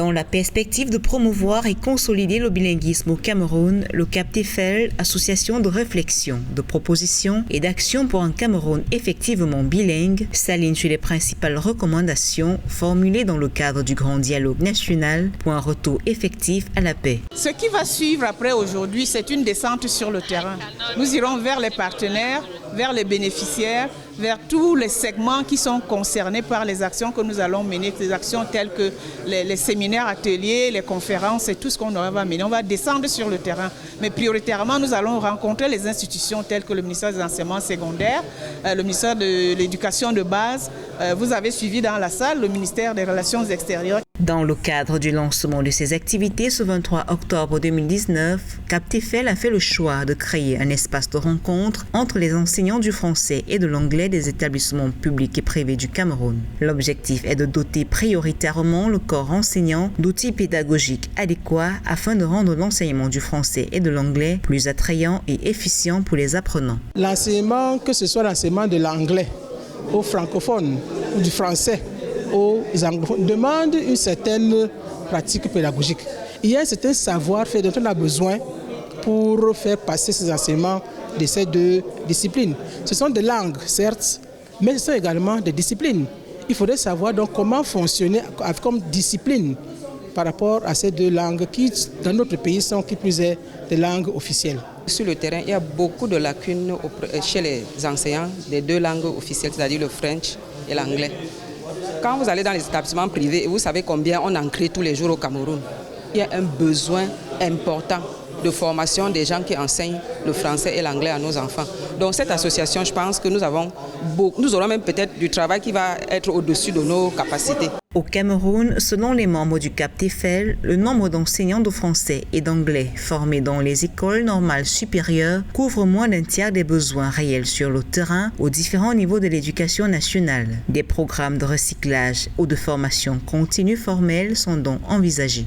Dans la perspective de promouvoir et consolider le bilinguisme au Cameroun, le Cap Tefel, association de réflexion, de proposition et d'action pour un Cameroun effectivement bilingue, s'aligne sur les principales recommandations formulées dans le cadre du grand dialogue national pour un retour effectif à la paix. Ce qui va suivre après aujourd'hui, c'est une descente sur le terrain. Nous irons vers les partenaires, vers les bénéficiaires, vers tous les segments qui sont concernés par les actions que nous allons mener, des actions telles que les séminaires, ateliers, les conférences et tout ce qu'on va mener. On va descendre sur le terrain, mais prioritairement, nous allons rencontrer les institutions telles que le ministère des Enseignements secondaires, le ministère de l'Éducation de base. Vous avez suivi dans la salle le ministère des Relations extérieures. Dans le cadre du lancement de ces activités ce 23 octobre 2019, Cap Tefel a fait le choix de créer un espace de rencontre entre les enseignants du français et de l'anglais des établissements publics et privés du Cameroun. L'objectif est de doter prioritairement le corps enseignant d'outils pédagogiques adéquats afin de rendre l'enseignement du français et de l'anglais plus attrayant et efficient pour les apprenants. L'enseignement, que ce soit l'enseignement de l'anglais aux francophones ou du français aux anglophones, demande une certaine pratique pédagogique. Il y a un certain savoir-faire dont on a besoin pour faire passer ces enseignements de ces deux disciplines. Ce sont des langues, certes, mais ce sont également des disciplines. Il faudrait savoir donc comment fonctionner comme discipline par rapport à ces deux langues qui, dans notre pays, sont qui plus est des langues officielles. Sur le terrain, il y a beaucoup de lacunes chez les enseignants des deux langues officielles, c'est-à-dire le French et l'anglais. Quand vous allez dans les établissements privés, et vous savez combien on en crée tous les jours au Cameroun, il y a un besoin important de formation des gens qui enseignent le français et l'anglais à nos enfants. Donc cette association, je pense que nous aurons même peut-être du travail qui va être au-dessus de nos capacités. Au Cameroun, selon les membres du Cap Tefel, le nombre d'enseignants de français et d'anglais formés dans les écoles normales supérieures couvre moins d'un tiers des besoins réels sur le terrain aux différents niveaux de l'éducation nationale. Des programmes de recyclage ou de formation continue formelle sont donc envisagés.